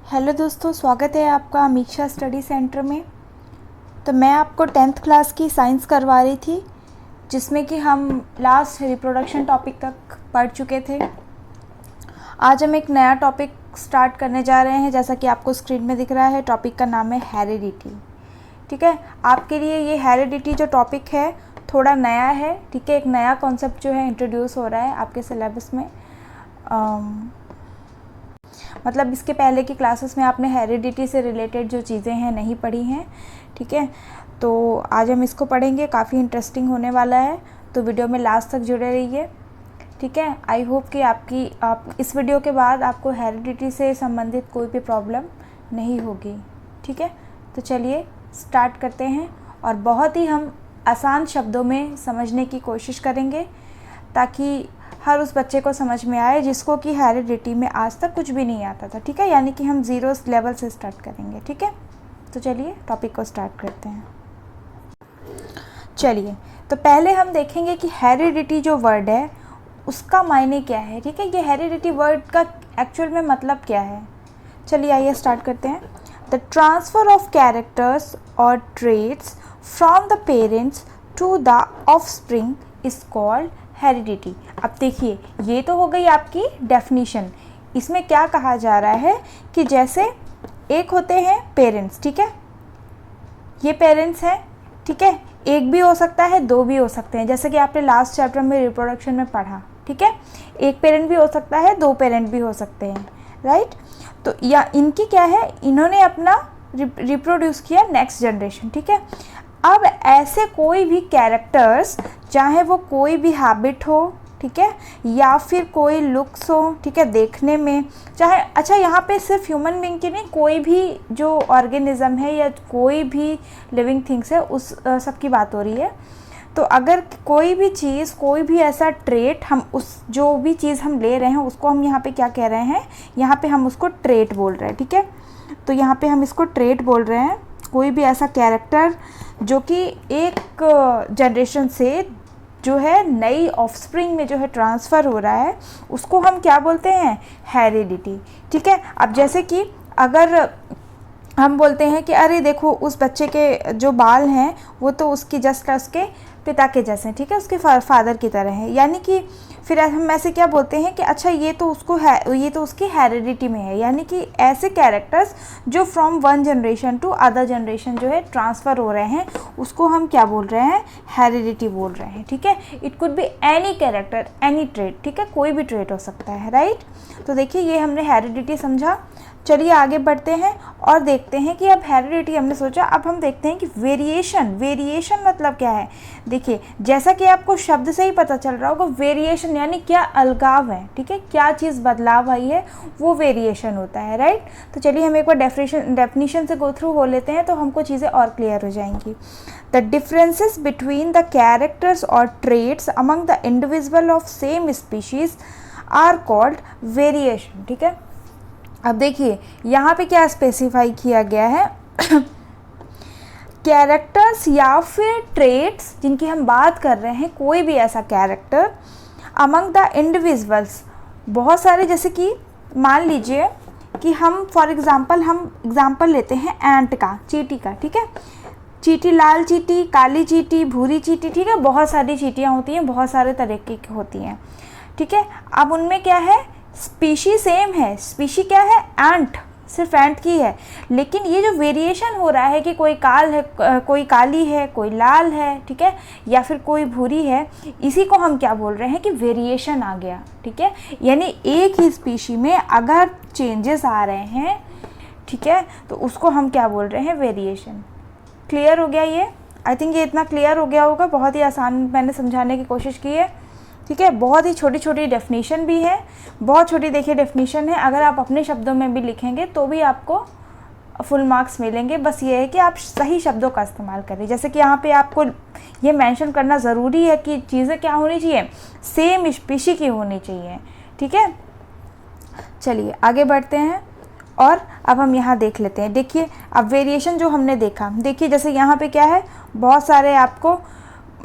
Hello दोस्तों, स्वागत है आपका अमीक्षा स्टडी सेंटर में। तो मैं आपको 10th क्लास की साइंस करवा रही थी, जिसमें कि हम लास्ट रिप्रोडक्शन टॉपिक तक पढ़ चुके थे। आज हम एक नया टॉपिक स्टार्ट करने जा रहे हैं। जैसा कि आपको स्क्रीन में दिख रहा है, टॉपिक का नाम है हेरिडिटी। ठीक है, आपके लिए ये हेरिडिटी जो टॉपिक है थोड़ा नया है। ठीक है, एक नया कॉन्सेप्ट जो है इंट्रोड्यूस हो रहा है आपके सिलेबस में। मतलब इसके पहले की क्लासेस में आपने हेरिडिटी से रिलेटेड जो चीज़ें हैं नहीं पढ़ी हैं। ठीक है, तो आज हम इसको पढ़ेंगे। काफ़ी इंटरेस्टिंग होने वाला है, तो वीडियो में लास्ट तक जुड़े रहिए। ठीक है, आई होप कि आप इस वीडियो के बाद आपको हेरिडिटी से संबंधित कोई भी प्रॉब्लम नहीं होगी। ठीक है, तो चलिए स्टार्ट करते हैं और बहुत ही हम आसान शब्दों में समझने की कोशिश करेंगे, ताकि हर उस बच्चे को समझ में आए जिसको कि हेरिडिटी में आज तक कुछ भी नहीं आता था। ठीक है, यानी कि हम ज़ीरो लेवल से स्टार्ट करेंगे। ठीक है, तो चलिए टॉपिक को स्टार्ट करते हैं। चलिए, तो पहले हम देखेंगे कि हेरिडिटी जो वर्ड है उसका मायने क्या है। ठीक है, ये हेरिडिटी वर्ड का एक्चुअल में मतलब क्या है। चलिए आइए स्टार्ट करते हैं। द ट्रांसफ़र ऑफ कैरेक्टर्स और traits from the parents to the offspring is called heredity. अब देखिए, ये तो हो गई आपकी डेफिनीशन। इसमें क्या कहा जा रहा है कि जैसे एक होते हैं पेरेंट्स। ठीक है, ये पेरेंट्स हैं। ठीक है, एक भी हो सकता है, दो भी हो सकते हैं, जैसे कि आपने लास्ट चैप्टर में रिप्रोडक्शन में पढ़ा। ठीक है, एक पेरेंट भी हो सकता है, दो पेरेंट भी हो सकते हैं, राइट। तो या इनकी क्या है, इन्होंने अपना रिप्रोड्यूस किया नेक्स्ट जनरेशन। ठीक है, अब ऐसे कोई भी कैरेक्टर्स, चाहे वो कोई भी हैबिट हो, ठीक है, या फिर कोई लुक्स हो, ठीक है, देखने में, चाहे अच्छा यहाँ पे सिर्फ ह्यूमन बीइंग की नहीं, कोई भी जो ऑर्गेनिज्म है या कोई भी लिविंग थिंग्स है, उस सब की बात हो रही है। तो अगर कोई भी चीज़, कोई भी ऐसा ट्रेट, हम उस जो भी चीज़ हम ले रहे हैं उसको हम यहाँ पे क्या कह रहे हैं, यहाँ पे हम उसको ट्रेट बोल रहे हैं। ठीक है, तो यहाँ पे हम इसको ट्रेट बोल रहे हैं। कोई भी ऐसा कैरेक्टर जो कि एक जनरेशन से जो है नई ऑफस्प्रिंग में जो है ट्रांसफ़र हो रहा है, उसको हम क्या बोलते हैं, हेरिडिटी। ठीक है, अब जैसे कि अगर हम बोलते हैं कि अरे देखो उस बच्चे के जो बाल हैं वो तो उसकी जस्ट उसके पिता के जैसे हैं। ठीक है, उसके फादर की तरह है, यानी कि फिर हम ऐसे क्या बोलते हैं कि अच्छा ये तो उसको है, ये तो उसकी हेरिडिटी में है। यानी कि ऐसे कैरेक्टर्स जो from one generation to other generation जो है ट्रांसफ़र हो रहे हैं, उसको हम क्या बोल रहे हैं, हेरिडिटी बोल रहे हैं। ठीक है, it could be any character, any trait. ठीक है, कोई भी ट्रेट हो सकता है, राइट। तो देखिए, ये हमने हेरिडिटी समझा। चलिए आगे बढ़ते हैं और देखते हैं कि अब हेरिडिटी हमने सोचा, अब हम देखते हैं कि वेरिएशन। वेरिएशन मतलब क्या है। देखिए, जैसा कि आपको शब्द से ही पता चल रहा होगा, वेरिएशन यानी क्या, अलगाव है। ठीक है, क्या चीज़ बदलाव आई है, वो वेरिएशन होता है, राइट। तो चलिए हम एक बार डेफिनेशन से गो थ्रू हो लेते हैं, तो हमको चीज़ें और क्लियर हो जाएंगी। The differences between the characters और traits among the individual of same species are called variation. ठीक है, अब देखिए यहाँ पे क्या स्पेसिफाई किया गया है कैरेक्टर्स या फिर ट्रेट्स जिनकी हम बात कर रहे हैं, कोई भी ऐसा कैरेक्टर अमंग द इंडिविजुअल्स, बहुत सारे, जैसे कि मान लीजिए कि हम फॉर एग्जांपल हम एग्जांपल लेते हैं एंट का, चींटी का। ठीक है, चींटी, लाल चींटी, काली चींटी, भूरी चींटी। ठीक है, बहुत सारी चींटियाँ होती हैं, बहुत सारे तरीके की होती हैं। ठीक है, अब उनमें क्या है, स्पीशी सेम है। स्पीशी क्या है, एंट, सिर्फ एंट की है। लेकिन ये जो वेरिएशन हो रहा है कि कोई कोई काली है, कोई लाल है, ठीक है, या फिर कोई भूरी है, इसी को हम क्या बोल रहे हैं कि वेरिएशन आ गया। ठीक है, यानी एक ही स्पीशी में अगर चेंजेस आ रहे हैं, ठीक है, तो उसको हम क्या बोल रहे हैं, वेरिएशन। क्लियर हो गया ये? आई थिंक ये इतना क्लियर हो गया होगा। बहुत ही आसान मैंने समझाने की कोशिश की है। ठीक है, बहुत ही छोटी छोटी डेफिनेशन भी है, बहुत छोटी देखिए डेफिनेशन है। अगर आप अपने शब्दों में भी लिखेंगे तो भी आपको फुल मार्क्स मिलेंगे। बस ये है कि आप सही शब्दों का इस्तेमाल करें। जैसे कि यहाँ पे आपको ये मेंशन करना ज़रूरी है कि चीज़ें क्या होनी चाहिए, सेम स्पीशी की होनी चाहिए। ठीक है, चलिए आगे बढ़ते हैं और अब हम यहाँ देख लेते हैं। देखिए, अब वेरिएशन जो हमने देखा, देखिए जैसे यहाँ पे क्या है, बहुत सारे आपको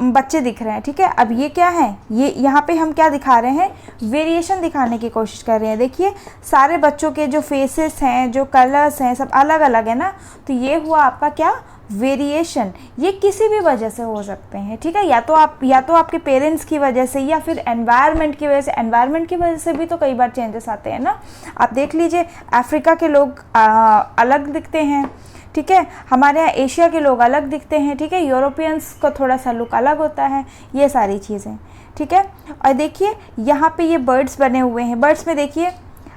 बच्चे दिख रहे हैं, ठीक है। अब ये क्या है, ये यहाँ पे हम क्या दिखा रहे हैं, वेरिएशन दिखाने की कोशिश कर रहे हैं। देखिए सारे बच्चों के जो फेसेस हैं, जो कलर्स हैं, सब अलग अलग है ना, तो ये हुआ आपका क्या, वेरिएशन। ये किसी भी वजह से हो सकते हैं, ठीक है, या तो आपके पेरेंट्स की वजह से या फिर एनवायरनमेंट की वजह से। एनवायरनमेंट की वजह से भी तो कई बार चेंजेस आते हैं ना। आप देख लीजिए अफ्रीका के लोग अलग दिखते हैं, ठीक है, हमारे यहाँ एशिया के लोग अलग दिखते हैं, ठीक है, यूरोपियंस का थोड़ा सा लुक अलग होता है, ये सारी चीज़ें, ठीक है। और देखिए यहाँ पे ये बर्ड्स बने हुए हैं, बर्ड्स में देखिए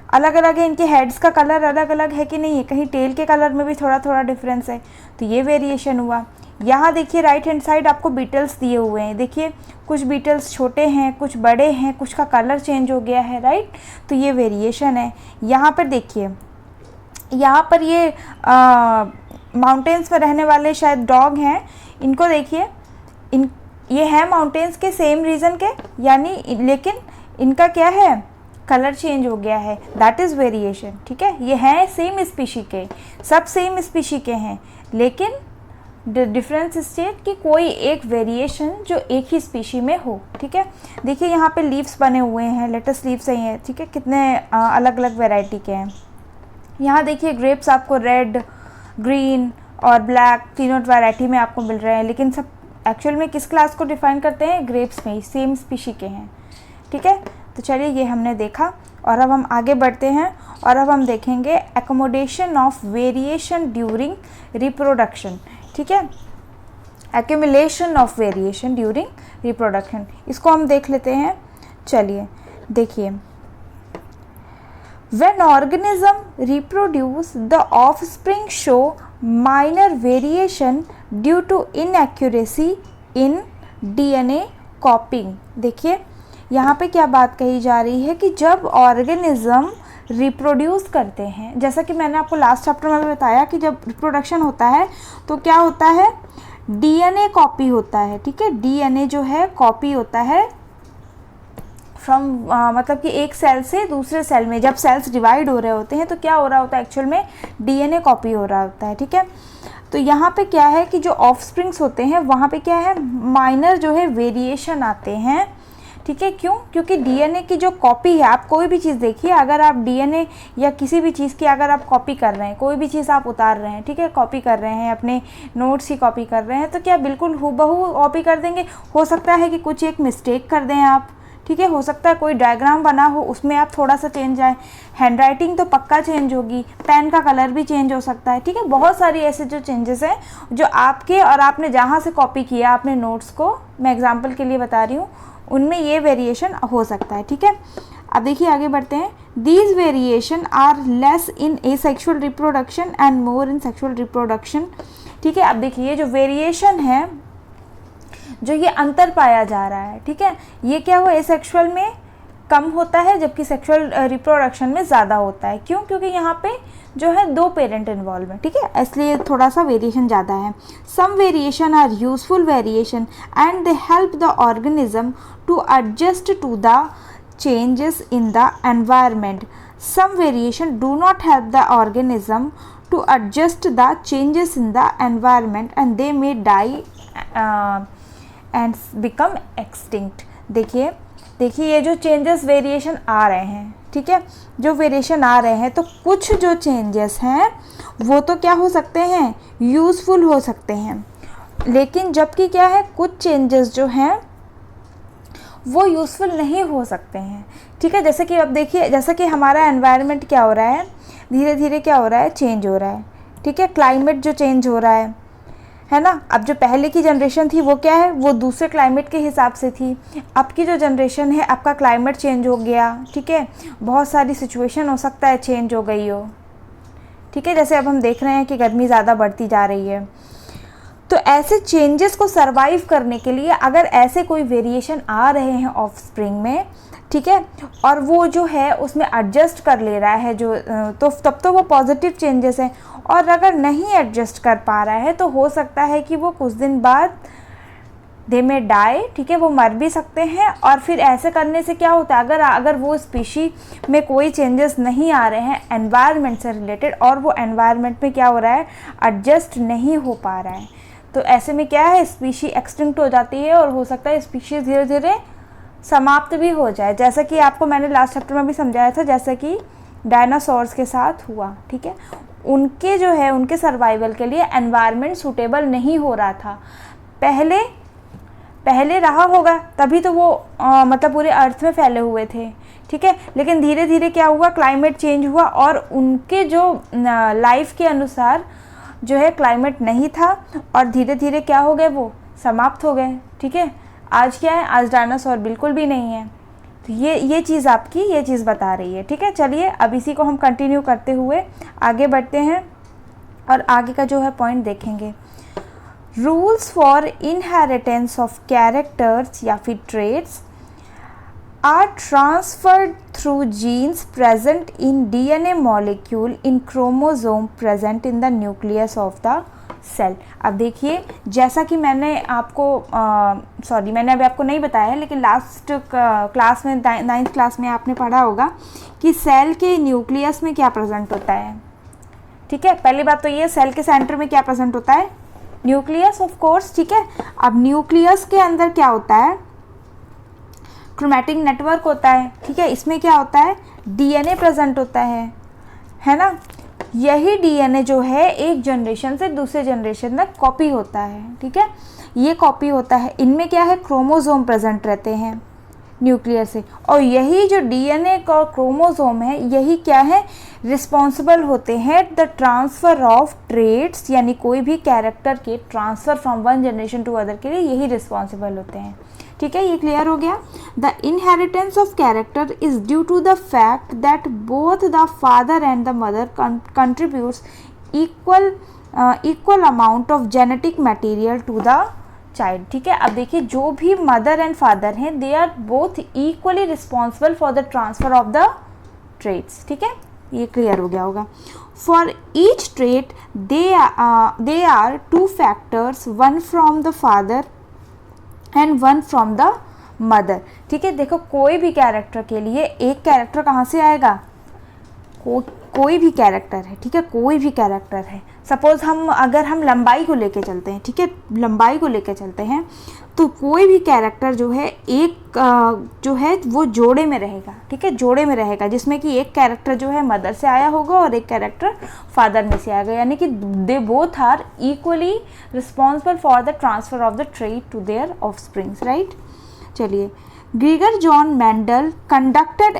अलग अलग है, इनके हेड्स का कलर अलग अलग है कि नहीं है, कहीं टेल के कलर में भी थोड़ा थोड़ा डिफरेंस है, तो ये वेरिएशन हुआ। यहाँ देखिए राइट हैंड साइड आपको बीटल्स दिए हुए हैं, देखिए कुछ बीटल्स छोटे हैं, कुछ बड़े हैं, कुछ का कलर चेंज हो गया है, राइट, तो ये वेरिएशन है। यहाँ पर देखिए, यहाँ पर ये माउंटेन्स में रहने वाले शायद डॉग हैं, इनको देखिए, ये है माउंटेन्स के सेम रीजन के, यानी लेकिन इनका क्या है, कलर चेंज हो गया है, दैट इज़ वेरिएशन, ठीक है। ये हैं सेम स्पीशी के, सब सेम स्पीशी के हैं, लेकिन डिफरेंस स्टेट कि कोई एक वेरिएशन जो एक ही स्पीशी में हो, ठीक है। देखिए यहाँ पे लीव्स बने हुए हैं, लेटेस्ट लीव्स हैं, ठीक है, कितने अलग अलग वैरायटी के हैं। यहाँ देखिए ग्रेप्स आपको रेड, ग्रीन और ब्लैक तीनों वैरायटी में आपको मिल रहे हैं, लेकिन सब एक्चुअल में किस क्लास को डिफाइन करते हैं, ग्रेप्स में, सेम स्पीशी के हैं, ठीक है। तो चलिए ये हमने देखा, और अब हम आगे बढ़ते हैं, और अब हम देखेंगे accommodation of variation during reproduction, ठीक है, accumulation of variation during reproduction, इसको हम देख लेते हैं। चलिए देखिए, when organism reproduce the offspring show minor variation due to inaccuracy in DNA copying। देखिए यहाँ पे क्या बात कही जा रही है कि जब ऑर्गेनिज्म रिप्रोड्यूस करते हैं, जैसा कि मैंने आपको लास्ट चैप्टर में बताया कि जब रिप्रोडक्शन होता है तो क्या होता है, डीएनए कॉपी होता है, ठीक है, डीएनए जो है कॉपी होता है फ्रॉम मतलब कि एक सेल से दूसरे सेल में, जब सेल्स डिवाइड हो रहे होते हैं तो क्या हो रहा होता है, एक्चुअल में डीएनए कॉपी हो रहा होता है, ठीक है। तो यहाँ पे क्या है कि जो ऑफस्प्रिंग्स होते हैं वहाँ पे क्या है, माइनर जो है वेरिएशन आते हैं, ठीक है। क्यों, क्योंकि डीएनए की जो कॉपी है, आप कोई भी चीज़ देखिए, अगर आप डीएनए या किसी भी चीज़ की अगर आप कॉपी कर रहे हैं, कोई भी चीज़ आप उतार रहे हैं, ठीक है, कॉपी कर रहे हैं, अपने नोट्स ही कॉपी कर रहे हैं, तो क्या बिल्कुल हूबहू कॉपी कर देंगे, हो सकता है कि कुछ एक मिस्टेक कर दें आप, ठीक है, हो सकता है कोई डायग्राम बना हो उसमें आप थोड़ा सा चेंज आए, हैंडराइटिंग तो पक्का चेंज होगी, पेन का कलर भी चेंज हो सकता है, ठीक है, बहुत सारी ऐसे जो चेंजेस हैं जो आपके और आपने जहाँ से कॉपी किया अपने नोट्स को, मैं एग्जांपल के लिए बता रही हूँ, उनमें ये वेरिएशन हो सकता है, ठीक है। अब देखिए आगे बढ़ते हैं, these variation are less in asexual reproduction and more in sexual reproduction, ठीक है। अब देखिए ये जो वेरिएशन है, जो ये अंतर पाया जा रहा है, ठीक है, ये क्या हुआ, एसेक्सुअल में कम होता है जबकि सेक्सुअल रिप्रोडक्शन में ज़्यादा होता है। क्यों, क्योंकि यहाँ पे जो है दो पेरेंट इन्वॉल्व है, ठीक है, इसलिए थोड़ा सा वेरिएशन ज़्यादा है। Some variation are useful variation and they help the organism to adjust to the changes in the environment. Some variation do not help the organism to adjust the changes in the environment and they may die and become extinct. देखिए ये जो changes variation आ रहे हैं, ठीक है, जो variation आ रहे हैं, तो कुछ जो चेंजेस हैं वो तो क्या हो सकते हैं, यूज़फुल हो सकते हैं, लेकिन जबकि क्या है, कुछ चेंजेस जो हैं वो यूज़फुल नहीं हो सकते हैं, ठीक है। जैसे कि अब देखिए, जैसा कि हमारा एनवायरनमेंट क्या हो रहा है, धीरे धीरे क्या हो रहा है, चेंज हो रहा है, ठीक है, क्लाइमेट जो चेंज हो रहा है ना। अब जो पहले की जनरेशन थी वो क्या है, वो दूसरे क्लाइमेट के हिसाब से थी, अब की जो जनरेशन है, आपका क्लाइमेट चेंज हो गया, ठीक है, बहुत सारी सिचुएशन हो सकता है चेंज हो गई हो, ठीक है, जैसे अब हम देख रहे हैं कि गर्मी ज़्यादा बढ़ती जा रही है। तो ऐसे चेंजेस को सरवाइव करने के लिए अगर ऐसे कोई वेरिएशन आ रहे हैं ऑफस्प्रिंग में, ठीक है, और वो जो है उसमें एडजस्ट कर ले रहा है जो, तो तब तो वो पॉजिटिव चेंजेस हैं। और अगर नहीं एडजस्ट कर पा रहा है तो हो सकता है कि वो कुछ दिन बाद दे में डाई, ठीक है, वो मर भी सकते हैं। और फिर ऐसे करने से क्या होता है, अगर वो स्पीशी में कोई चेंजेस नहीं आ रहे हैं एनवायरनमेंट से रिलेटेड, और वो एनवायरनमेंट में क्या हो रहा है, एडजस्ट नहीं हो पा रहा है, तो ऐसे में क्या है, स्पीशी एक्सटिंक्ट हो जाती है और हो सकता है स्पीशीज़ धीरे धीरे समाप्त भी हो जाए, जैसा कि आपको मैंने लास्ट चैप्टर में भी समझाया था, जैसा कि डायनासोर्स के साथ हुआ। ठीक है, उनके जो है उनके सर्वाइवल के लिए एनवायरनमेंट सूटेबल नहीं हो रहा था। पहले रहा होगा तभी तो वो मतलब पूरे अर्थ में फैले हुए थे। ठीक है, लेकिन धीरे धीरे क्या हुआ, क्लाइमेट चेंज हुआ और उनके जो लाइफ के अनुसार जो है क्लाइमेट नहीं था और धीरे धीरे क्या हो गए, वो समाप्त हो गए। ठीक है, आज क्या है, आज डायनासोर बिल्कुल भी नहीं है। तो ये चीज़ आपकी ये चीज़ बता रही है। ठीक है, चलिए अब इसी को हम कंटिन्यू करते हुए आगे बढ़ते हैं और आगे का जो है पॉइंट देखेंगे। Rules for inheritance of characters या फिर trades are transferred through genes present in DNA molecule in chromosome present in the nucleus of the cell। अब देखिए, जैसा कि मैंने आपको मैंने अभी आपको नहीं बताया है, लेकिन लास्ट क्लास में 9th क्लास में आपने पढ़ा होगा कि सेल के न्यूक्लियस में क्या प्रेजेंट होता है। ठीक है, पहली बात तो ये, सेल के सेंटर में क्या प्रेजेंट होता है, न्यूक्लियस ऑफ कोर्स। ठीक है, अब न्यूक्लियस के अंदर क्या होता है, क्रोमैटिक नेटवर्क होता है। ठीक है, इसमें क्या होता है, डीएनए प्रेजेंट होता है ना। यही डीएनए जो है एक जनरेशन से दूसरे जनरेशन तक कॉपी होता है। ठीक है, ये कॉपी होता है, इनमें क्या है, क्रोमोसोम प्रेजेंट रहते हैं न्यूक्लियस से, और यही जो डीएनए का क्रोमोसोम है यही क्या है, रिस्पॉन्सिबल होते हैं द ट्रांसफ़र ऑफ ट्रेड्स, यानी कोई भी कैरेक्टर के transfer from one generation to other के लिए यही रिस्पॉन्सिबल होते हैं। ठीक है, ये क्लियर हो गया। The inheritance of character is due to the fact that both the father and the mother contributes equal amount of genetic material to the child. ठीक है, अब देखिए, जो भी मदर एंड फादर हैं they are both equally responsible for the transfer of the traits. ठीक है, ये क्लियर हो गया होगा। For each trait they are 2 factors, one from the father and 1 from the mother. ठीक है, देखो कोई भी कैरेक्टर के लिए एक कैरेक्टर कहाँ से आएगा, कोई भी कैरेक्टर है। ठीक है, कोई भी कैरेक्टर है, सपोज अगर हम लंबाई को लेके चलते हैं, ठीक है, लंबाई को लेके चलते हैं, तो कोई भी कैरेक्टर जो है एक जो है वो जोड़े में रहेगा। ठीक है, जोड़े में रहेगा, जिसमें कि एक कैरेक्टर जो है मदर से आया होगा और एक कैरेक्टर फादर में से आएगा, यानी कि they both are equally responsible for the transfer of the trait to their offsprings. Right, चलिए, Gregor John Mendel conducted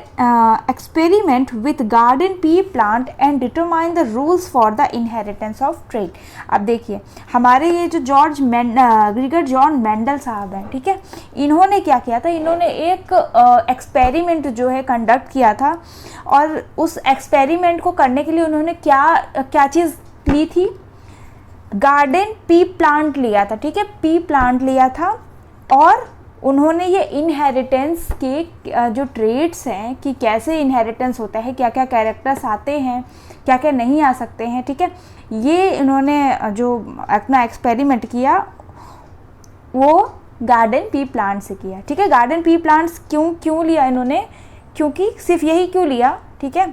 experiment with garden pea plant and determined the rules for the inheritance of trait। अब देखिए, हमारे ये जो ग्रीगर John Mendel साहब हैं, ठीक है, इन्होंने क्या किया था, इन्होंने एक एक्सपेरिमेंट जो है कंडक्ट किया था, और उस एक्सपेरिमेंट को करने के लिए उन्होंने क्या चीज़ ली थी, गार्डन पी प्लांट लिया था। ठीक है, पी प्लांट लिया था, और उन्होंने ये इनहेरिटेंस के जो ट्रेट्स हैं कि कैसे इनहेरिटेंस होता है, क्या क्या कैरेक्टर्स आते हैं, क्या क्या नहीं आ सकते हैं। ठीक है, ये इन्होंने जो अपना एक्सपेरिमेंट किया वो गार्डन पी प्लांट से किया। ठीक है, गार्डन पी प्लांट्स क्यों लिया इन्होंने, क्योंकि सिर्फ यही क्यों लिया, ठीक है,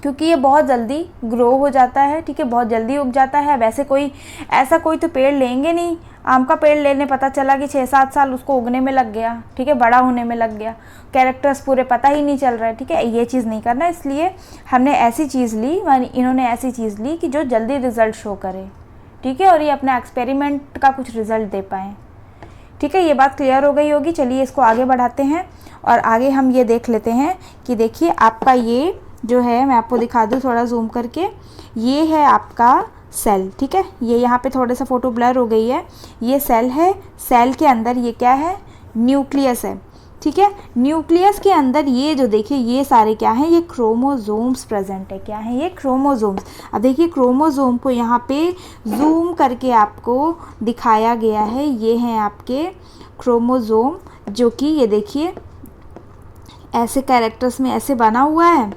क्योंकि ये बहुत जल्दी ग्रो हो जाता है। ठीक है, बहुत जल्दी उग जाता है। वैसे ऐसा कोई तो पेड़ लेंगे नहीं, आम का पेड़ लेने पता चला कि 6-7 साल उसको उगने में लग गया। ठीक है, बड़ा होने में लग गया, कैरेक्टर्स पूरे पता ही नहीं चल रहा है। ठीक है, ये चीज़ नहीं करना, इसलिए हमने ऐसी चीज़ ली, इन्होंने ऐसी चीज़ ली कि जो जल्दी रिजल्ट शो करे। ठीक है, और ये अपना एक्सपेरिमेंट का कुछ रिजल्ट दे पाएँ। ठीक है, ये बात क्लियर हो गई होगी। चलिए इसको आगे बढ़ाते हैं और आगे हम ये देख लेते हैं कि देखिए आपका ये जो है, मैं आपको दिखा दूँ थोड़ा जूम करके, ये है आपका सेल। ठीक है, ये यहाँ पे थोड़ा सा फोटो ब्लर हो गई है, ये सेल है। सेल के अंदर ये क्या है, न्यूक्लियस है। ठीक है, न्यूक्लियस के अंदर ये जो देखिए ये सारे क्या हैं, ये क्रोमोसोम्स प्रेजेंट है। क्या है ये, क्रोमोसोम्स। अब देखिए क्रोमोसोम को यहाँ पे जूम करके आपको दिखाया गया है, ये हैं आपके क्रोमोसोम, जो कि ये देखिए ऐसे कैरेक्टर्स में ऐसे बना हुआ है।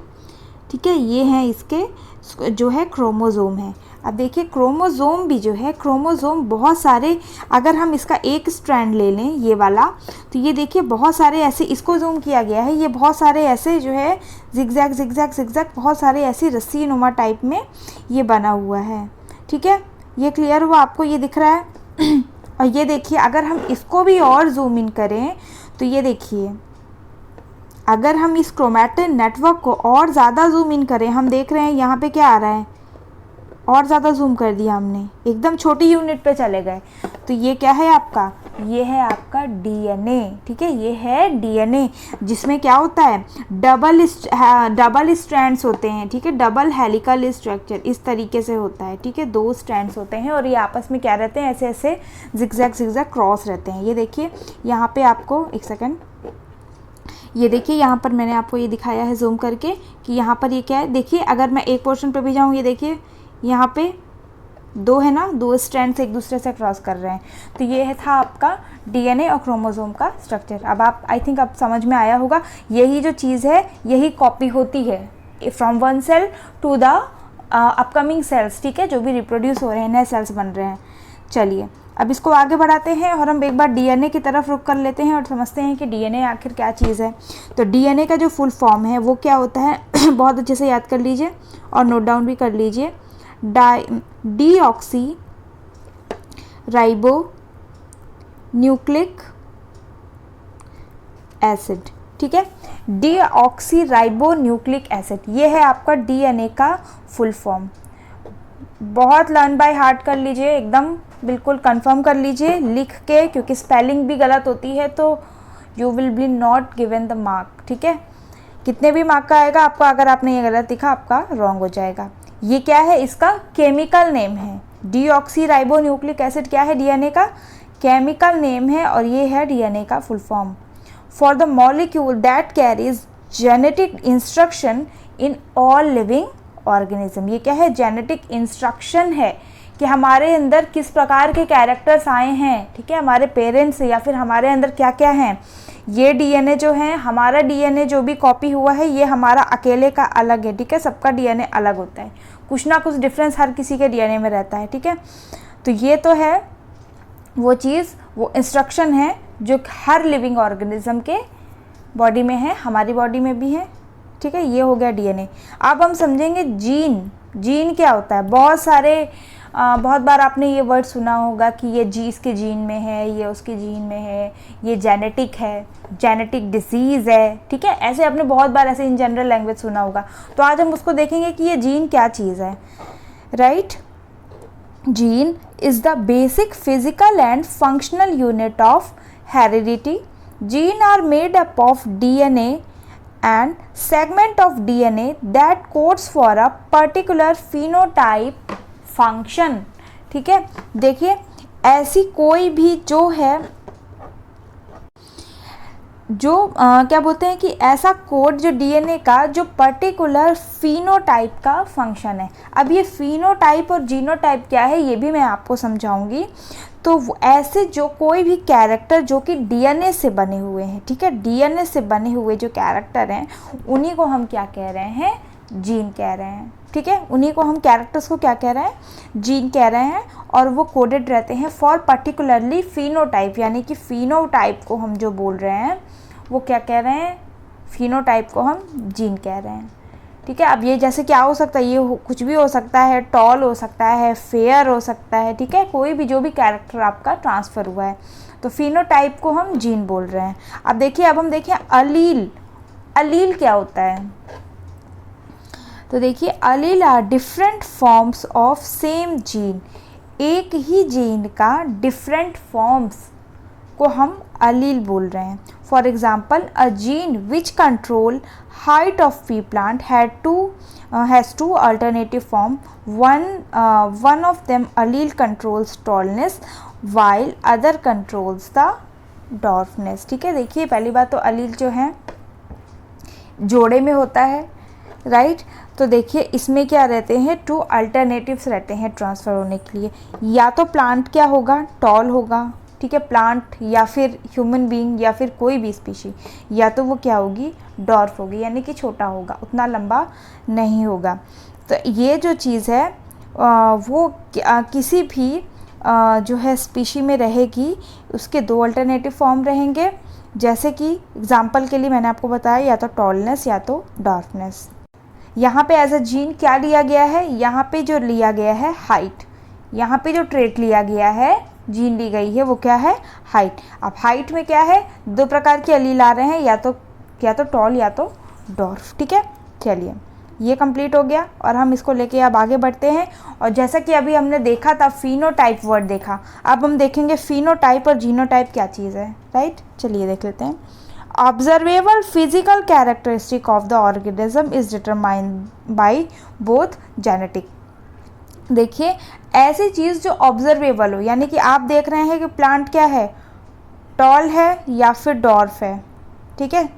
ठीक है, ये हैं इसके जो है क्रोमोसोम है। अब देखिए क्रोमोसोम भी जो है, क्रोमोसोम बहुत सारे, अगर हम इसका एक स्ट्रैंड ले लें ये वाला, तो ये देखिए बहुत सारे ऐसे, इसको जूम किया गया है, ये बहुत सारे ऐसे जो है जिगजैग जिगजैग जिगजैग बहुत सारे ऐसी रस्सी नुमा टाइप में ये बना हुआ है। ठीक है, ये क्लियर हुआ आपको, ये दिख रहा है। और ये देखिए अगर हम इसको भी और जूम इन करें तो ये देखिए, अगर हम इस क्रोमैटिन नेटवर्क को और ज़्यादा जूम इन करें, हम देख रहे हैं यहाँ पे क्या आ रहा है, और ज़्यादा जूम कर दिया हमने, एकदम छोटी यूनिट पे चले गए। तो ये क्या है आपका, ये है आपका डीएनए। ठीक है, ये है डीएनए जिसमें क्या होता है, डबल स्ट्रैंड्स होते हैं। ठीक है, डबल हेलिकल स्ट्रक्चर इस तरीके से होता है। ठीक है, 2 स्ट्रैंड्स होते हैं और ये आपस में क्या रहते हैं, ऐसे ऐसे जिगजैग क्रॉस रहते हैं। ये देखिए यहाँ पे आपको, एक सेकेंड, ये देखिए यहाँ पर मैंने आपको ये दिखाया है जूम करके कि यहाँ पर ये क्या है। देखिए अगर मैं एक पोर्शन पे भी जाऊँ, ये देखिए यहाँ पे 2 है ना, 2 स्ट्रैंड्स एक दूसरे से क्रॉस कर रहे हैं। तो ये था आपका डीएनए और क्रोमोसोम का स्ट्रक्चर। अब आप, आई थिंक अब समझ में आया होगा, यही जो चीज़ है यही कॉपी होती है from one cell to the upcoming cells. ठीक है, जो भी रिप्रोड्यूस हो रहे हैं, नए सेल्स बन रहे हैं। चलिए अब इसको आगे बढ़ाते हैं और हम एक बार डीएनए की तरफ रुख कर लेते हैं और समझते हैं कि डीएनए आखिर क्या चीज़ है। तो डीएनए का जो फुल फॉर्म है वो क्या होता है बहुत अच्छे से याद कर लीजिए और नोट डाउन भी कर लीजिए। Deoxy ribo nucleic acid. ठीक है, डीऑक्सी राइबो न्यूक्लिक एसिड, ये है आपका डीएनए का फुल फॉर्म। बहुत लर्न बाय हार्ट कर लीजिए, एकदम बिल्कुल कंफर्म कर लीजिए लिख के, क्योंकि स्पेलिंग भी गलत होती है तो you will be not given the mark. ठीक है, कितने भी मार्क का आएगा आपका, अगर आपने ये गलत लिखा आपका रॉन्ग हो जाएगा। ये क्या है, इसका केमिकल नेम है। डीऑक्सी राइबो न्यूक्लिक एसिड क्या है, डीएनए का केमिकल नेम है और ये है डीएनए का full form. For the molecule that carries genetic instruction in all living organism. ये क्या है, जेनेटिक इंस्ट्रक्शन है कि हमारे अंदर किस प्रकार के कैरेक्टर्स आए हैं। ठीक है, हमारे पेरेंट्स से या फिर हमारे अंदर क्या क्या हैं। ये डीएनए जो है, हमारा डीएनए जो भी कॉपी हुआ है ये हमारा अकेले का अलग है। ठीक है, सबका डीएनए अलग होता है, कुछ ना कुछ डिफरेंस हर किसी के डीएनए में रहता है। ठीक है, तो ये तो है वो चीज़, वो इंस्ट्रक्शन है जो हर लिविंग ऑर्गेनिज्म के बॉडी में है, हमारी बॉडी में भी है। ठीक है, ये हो गया डीएनए। अब हम समझेंगे जीन। जीन क्या होता है, बहुत बार आपने ये वर्ड सुना होगा कि ये इसके जीन में है, ये उसके जीन में है, ये जेनेटिक है, जेनेटिक डिसीज़ है। ठीक है, ऐसे आपने बहुत बार ऐसे इन जनरल लैंग्वेज सुना होगा। तो आज हम उसको देखेंगे कि ये जीन क्या चीज़ है। Right, gene is the basic physical and functional unit of heredity. Gene are made up of DNA and segment of DNA that codes for a particular phenotype function। ठीक है, देखिए ऐसी कोई भी जो है, जो क्या बोलते हैं कि ऐसा कोड जो डीएनए का जो पर्टिकुलर फिनोटाइप का फंक्शन है। अब ये फिनोटाइप और जीनोटाइप क्या है ये भी मैं आपको समझाऊंगी। तो ऐसे जो कोई भी कैरेक्टर जो कि डीएनए से बने हुए हैं, ठीक है, डीएनए से बने हुए जो कैरेक्टर हैं उन्हीं को हम क्या कह रहे हैं, जीन कह रहे हैं। ठीक है, उन्हीं को हम कैरेक्टर्स को क्या कह रहे हैं, जीन कह रहे हैं। और वो कोडेड रहते हैं फॉर पर्टिकुलरली फिनोटाइप, यानी कि फिनोटाइप को हम जो बोल रहे हैं वो क्या कह रहे हैं, फिनोटाइप को हम जीन कह रहे हैं। ठीक है, अब ये जैसे क्या हो सकता है, ये कुछ भी हो सकता है, टॉल हो सकता है, फेयर हो सकता है। ठीक है, कोई भी जो भी कैरेक्टर आपका ट्रांसफ़र हुआ है तो फिनोटाइप को हम जीन बोल रहे हैं। अब देखिए, अब हम देखें अलील। अलील क्या होता है, तो देखिए allele are different forms of same gene. एक ही जीन का डिफरेंट फॉर्म्स को हम अलील बोल रहे हैं। For example, a gene which control height of pea plant has two alternative form. One of them allele controls tallness while other controls the dwarfness. ठीक है, देखिए पहली बात तो अलील जो है जोड़े में होता है, राइट। तो देखिए इसमें क्या रहते हैं, 2 अल्टरनेटिव्स रहते हैं ट्रांसफ़र होने के लिए। या तो प्लांट क्या होगा, टॉल होगा, ठीक है, प्लांट या फिर ह्यूमन बीइंग या फिर कोई भी स्पीशी, या तो वो क्या होगी, डॉर्फ होगी, यानी कि छोटा होगा, उतना लंबा नहीं होगा। तो ये जो चीज़ है वो किसी भी जो है स्पीशी में रहेगी, उसके 2 अल्टरनेटिव फॉर्म रहेंगे। जैसे कि एग्जांपल के लिए मैंने आपको बताया, या तो टॉलनेस या तो डॉर्फनेस। यहाँ पे एज अ जीन क्या लिया गया है, यहाँ पे जो लिया गया है हाइट, यहाँ पे जो ट्रेट लिया गया है जीन ली गई है, वो क्या है, हाइट। अब हाइट में क्या है, दो प्रकार के अलील आ रहे हैं, या तो टॉल या तो डॉर्फ। ठीक है, चलिए ये कंप्लीट हो गया और हम इसको लेके अब आगे बढ़ते हैं। और जैसा कि अभी हमने देखा था फिनोटाइप वर्ड देखा, अब हम देखेंगे फिनोटाइप और जीनोटाइप क्या चीज़ है, राइट। चलिए देख लेते हैं। Observable physical characteristic of the organism is determined by both genetic. देखिए ऐसी चीज़ जो ऑब्जर्वेबल हो, यानी कि आप देख रहे हैं कि प्लांट क्या है, टॉल है या फिर डॉर्फ है, ठीक है,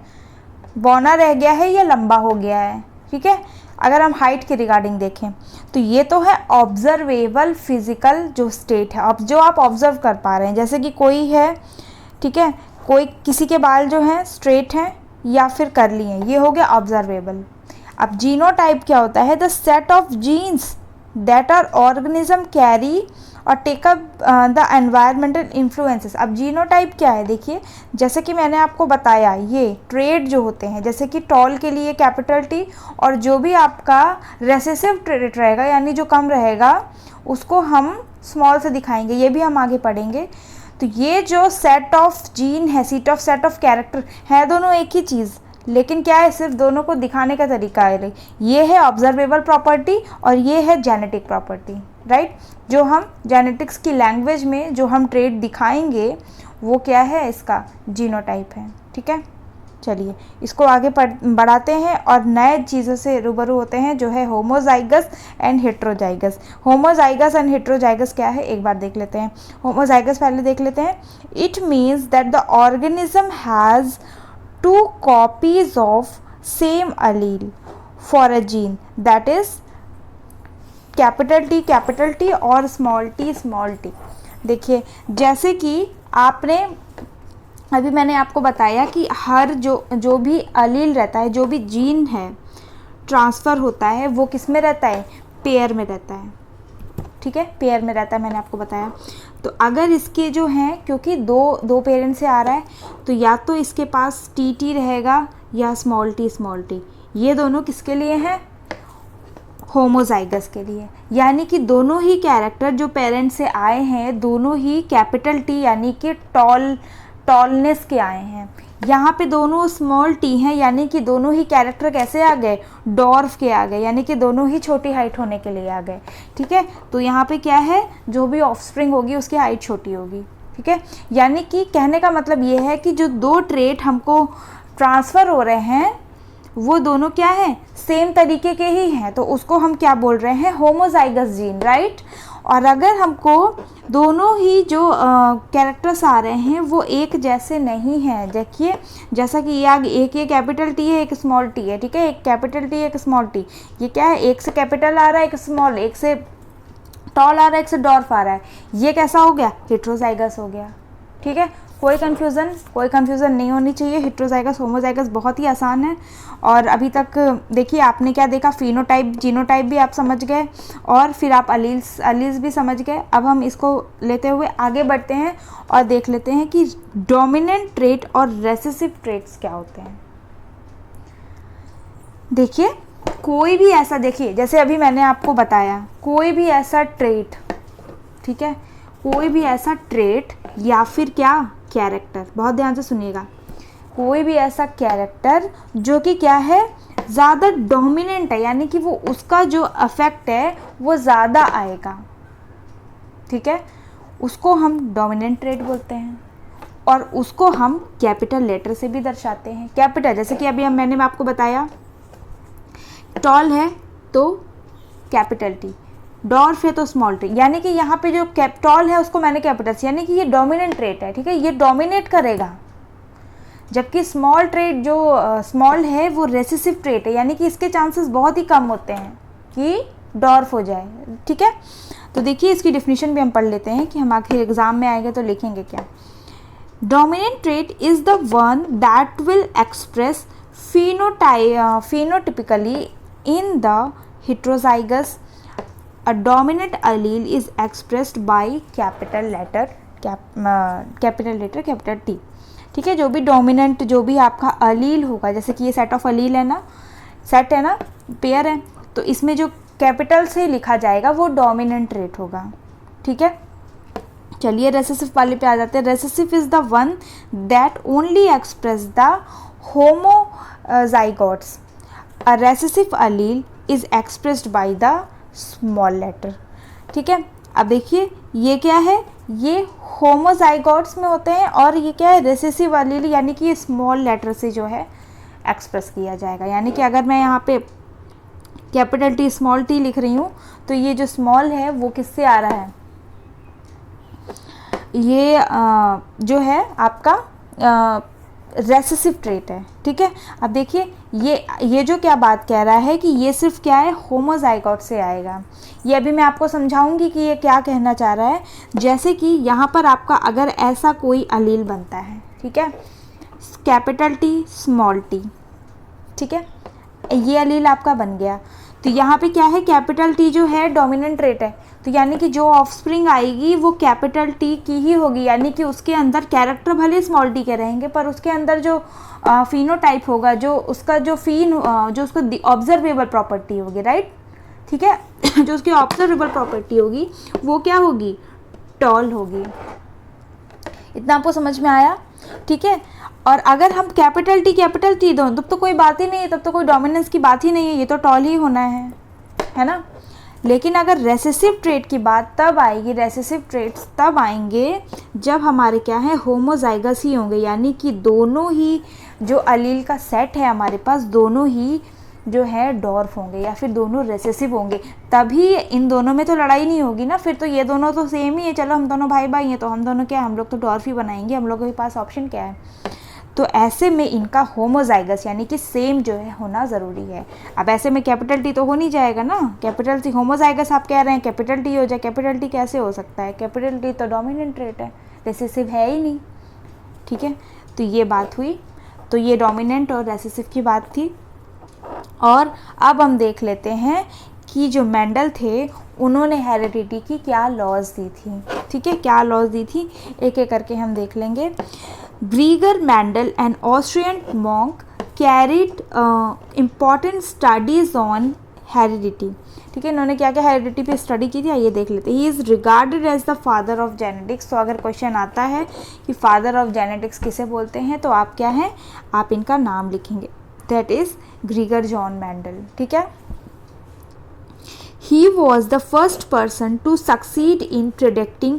बौना रह गया है या लंबा हो गया है, ठीक है। अगर हम हाइट के रिगार्डिंग देखें तो ये तो है ऑब्जर्वेबल फिजिकल जो स्टेट है, अब जो आप ऑब्जर्व कर पा रहे हैं, जैसे कि कोई है, ठीक है, कोई किसी के बाल जो हैं स्ट्रेट हैं या फिर करली हैं, ये हो गया ऑब्जर्वेबल। अब जीनोटाइप क्या होता है, the set of genes that are organism carry और take up the environmental influences. अब जीनोटाइप क्या है, देखिए जैसे कि मैंने आपको बताया, ये ट्रेड जो होते हैं, जैसे कि टॉल के लिए कैपिटल टी, और जो भी आपका रेसेसिव ट्रेड रहेगा यानी जो कम रहेगा उसको हम स्मॉल से दिखाएंगे, ये भी हम आगे पढ़ेंगे। तो ये जो सेट ऑफ जीन है, सेट ऑफ कैरेक्टर है, दोनों एक ही चीज़, लेकिन क्या है, सिर्फ दोनों को दिखाने का तरीका है। ये है ऑब्जर्वेबल प्रॉपर्टी और ये है जेनेटिक प्रॉपर्टी, राइट। जो हम जेनेटिक्स की लैंग्वेज में जो हम ट्रेड दिखाएंगे वो क्या है, इसका जीनोटाइप है, ठीक है। चलिए इसको आगे बढ़ाते हैं और नए चीज़ों से रूबरू होते हैं, जो है homozygous and heterozygous. Homozygous and heterozygous क्या है, एक बार देख लेते हैं। होमोजाइगस पहले देख लेते हैं। It means that the organism has two copies of same allele for a gene, that is capital T और small t। देखिए जैसे कि आपने अभी मैंने आपको बताया कि हर जो भी अलील रहता है, जो भी जीन है ट्रांसफ़र होता है, वो किस में रहता है, पेयर में रहता है, ठीक है, पेयर में रहता है, मैंने आपको बताया। तो अगर इसके जो हैं, क्योंकि दो पेरेंट से आ रहा है, तो या तो इसके पास टी रहेगा या स्मॉल टी। ये दोनों किसके लिए हैं, होमोजाइगस के लिए। यानी कि दोनों ही कैरेक्टर जो पेरेंट से आए हैं, दोनों ही कैपिटल टी यानी कि टॉलनेस के आए हैं। यहाँ पे दोनों स्मॉल टी हैं, यानी कि दोनों ही कैरेक्टर कैसे आ गए, डॉर्फ के आ गए, यानी कि दोनों ही छोटी हाइट होने के लिए आ गए, ठीक है। तो यहाँ पे क्या है, जो भी ऑफस्प्रिंग होगी उसकी हाइट छोटी होगी, ठीक है। यानी कि कहने का मतलब ये है कि जो दो ट्रेट हमको ट्रांसफ़र हो रहे हैं वो दोनों क्या है, सेम तरीके के ही हैं, तो उसको हम क्या बोल रहे हैं, होमोजाइगस जीन, राइट। और अगर हमको दोनों ही जो कैरेक्टर्स आ रहे हैं वो एक जैसे नहीं हैं, देखिए जैसा कि एक ये कैपिटल टी है, एक स्मॉल टी है, ठीक है, एक कैपिटल टी एक स्मॉल टी, ये क्या है, एक से कैपिटल आ रहा है, एक स्मॉल, एक से टॉल आ रहा है, एक से डॉर्फ आ रहा है, ये कैसा हो गया, हेट्रोजाइगस हो गया, ठीक है। कोई कन्फ्यूज़न नहीं होनी चाहिए। हेट्रोजाइगस होमोजाइगस बहुत ही आसान है। और अभी तक देखिए आपने क्या देखा, फिनोटाइप जीनोटाइप भी आप समझ गए और फिर आप अलील्स भी समझ गए। अब हम इसको लेते हुए आगे बढ़ते हैं और देख लेते हैं कि डोमिनेंट ट्रेट और रेसेसिव ट्रेट्स क्या होते हैं। देखिए कोई भी ऐसा, देखिए जैसे अभी मैंने आपको बताया, कोई भी ऐसा ट्रेट, ठीक है, कोई भी ऐसा ट्रेट या फिर क्या कैरेक्टर, बहुत ध्यान से सुनिएगा, कोई भी ऐसा कैरेक्टर जो कि क्या है, ज़्यादा डोमिनेंट है, यानी कि वो उसका जो अफेक्ट है वो ज़्यादा आएगा, ठीक है, उसको हम डोमिनेंट ट्रेट बोलते हैं। और उसको हम कैपिटल लेटर से भी दर्शाते हैं। कैपिटल जैसे कि अभी मैंने आपको बताया, टॉल है तो कैपिटल टी, डॉर्फ है तो स्मॉल टी, यानी कि यहाँ पे जो टॉल है उसको मैंने कैपिटल से, यानी कि ये डोमिनेंट ट्रेट है, ठीक है, ये डोमिनेट करेगा। जबकि स्मॉल ट्रेट जो स्मॉल है वो रेसेसिव ट्रेट है, यानी कि इसके चांसेस बहुत ही कम होते हैं कि डॉर्फ हो जाए, ठीक है। तो देखिए इसकी डेफिनेशन भी हम पढ़ लेते हैं कि हम आखिर एग्जाम में आएंगे तो लिखेंगे क्या। Dominant trait is the one that will express phenotypically in the heterozygous. A dominant allele is expressed by capital letter T, ठीक है। जो भी डोमिनेंट, जो भी आपका अलील होगा, जैसे कि ये सेट ऑफ अलील है ना, सेट है ना, पेयर है, तो इसमें जो कैपिटल से लिखा जाएगा वो डोमिनेंट ट्रेट होगा, ठीक है। चलिए रेसेसिव वाले पे आ जाते हैं। Recessive is the one that only express the homozygotes. A recessive allele is expressed by the small letter. ठीक है, अब देखिए ये क्या है, ये होमोजाइगोट्स में होते हैं और ये क्या है, रेसेसिव अलील, यानी कि ये स्मॉल लेटर से जो है एक्सप्रेस किया जाएगा। यानी कि अगर मैं यहाँ पे कैपिटल टी स्मॉल टी लिख रही हूँ तो ये जो स्मॉल है वो किससे आ रहा है, ये जो है आपका रेसेसिव ट्रेट है। ठीक है, अब देखिए ये जो क्या बात कह रहा है कि ये सिर्फ क्या है, होमोजाइगोट से आएगा। ये अभी मैं आपको समझाऊंगी कि ये क्या कहना चाह रहा है। जैसे कि यहाँ पर आपका अगर ऐसा कोई अलील बनता है, ठीक है, कैपिटल टी स्मॉल टी, ठीक है, ये अलील आपका बन गया, तो यहाँ पे क्या है, कैपिटल टी जो है डोमिनेंट ट्रेट है, तो यानी कि जो ऑफस्प्रिंग आएगी वो कैपिटल टी की ही होगी। यानी कि उसके अंदर कैरेक्टर भले स्मॉल टी के रहेंगे पर उसके अंदर जो फिनोटाइप होगा, जो उसका जो जो उसका ऑब्जर्वेबल प्रॉपर्टी होगी, राइट, ठीक है, जो उसकी ऑब्जर्वेबल प्रॉपर्टी होगी वो क्या होगी, टॉल होगी। इतना आपको समझ में आया? ठीक है, और अगर हम कैपिटल टी दो तब तो कोई बात ही नहीं है, तब तो कोई डोमिनेंस की बात ही नहीं है, ये तो टॉल ही होना है ना। लेकिन अगर रेसेसिव ट्रेट की बात तब आएगी, रेसेसिव ट्रेट्स तब आएंगे जब हमारे क्या है, होमोजाइगस ही होंगे, यानी कि दोनों ही जो अलील का सेट है हमारे पास, दोनों ही जो है डॉर्फ होंगे या फिर दोनों रेसेसिव होंगे, तभी इन दोनों में तो लड़ाई नहीं होगी ना। फिर तो ये दोनों तो सेम ही है, चलो हम दोनों भाई भाई हैं तो हम दोनों क्या, हम लोग तो डॉर्फ ही बनाएंगे, हम लोगों के पास ऑप्शन क्या है। तो ऐसे में इनका होमोजाइगस यानी कि सेम जो है होना ज़रूरी है। अब ऐसे में कैपिटल टी तो हो नहीं जाएगा ना, कैपिटल टी होमोजाइगस आप कह रहे हैं कैपिटल टी हो जाए, कैपिटल टी कैसे हो सकता है, कैपिटल टी तो डोमिनेंट ट्रेट है, रेसेसिव है ही नहीं। ठीक है, तो ये बात हुई, तो ये डोमिनेंट और रेसेसिव की बात थी। और अब हम देख लेते हैं कि जो मेंडल थे उन्होंने हेरिडिटी की क्या लॉज दी थी। ठीक है, क्या लॉज दी थी, एक एक करके हम देख लेंगे। Gregor Mendel an Austrian monk carried important studies on heredity. ठीक है, इन्होंने क्या क्या हेरिडिटी पे स्टडी की थी, आइए देख लेते हैं। He is regarded as the father of genetics. तो अगर क्वेश्चन आता है कि फादर ऑफ जेनेटिक्स किसे बोलते हैं तो आप क्या हैं, आप इनका नाम लिखेंगे, दैट इज़ ग्रीगर जॉन मेंडल। ठीक है, he was the first person to succeed in predicting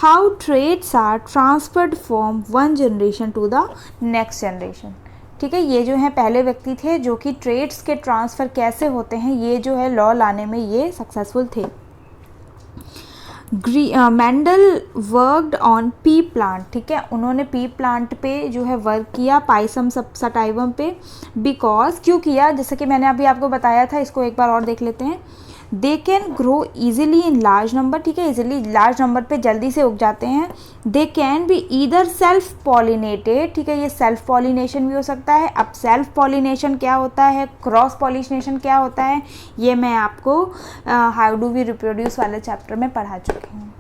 how traits are transferred from one generation to the next generation। ठीक है, ये जो है पहले व्यक्ति थे जो कि ट्रेट्स के ट्रांसफ़र कैसे होते हैं ये जो है लॉ लाने में ये सक्सेसफुल थे। Mendel worked on P plant. ठीक है, उन्होंने पी प्लांट पे जो है वर्क किया, पाइसम सटाइवम पे, बिकॉज क्यों किया, जैसे कि मैंने अभी आपको बताया था, इसको एक बार और देख लेते हैं। They can grow easily in large number. ठीक है, ईजिली लार्ज नंबर पे जल्दी से उग जाते हैं। They can be either self pollinated. ठीक है, ये सेल्फ पॉलिनेशन भी हो सकता है। अब सेल्फ पॉलिनेशन क्या होता है, क्रॉस पॉलिनेशन क्या होता है, ये मैं आपको हाउ डू वी रिप्रोड्यूस वाले चैप्टर में पढ़ा चुकी हूँ।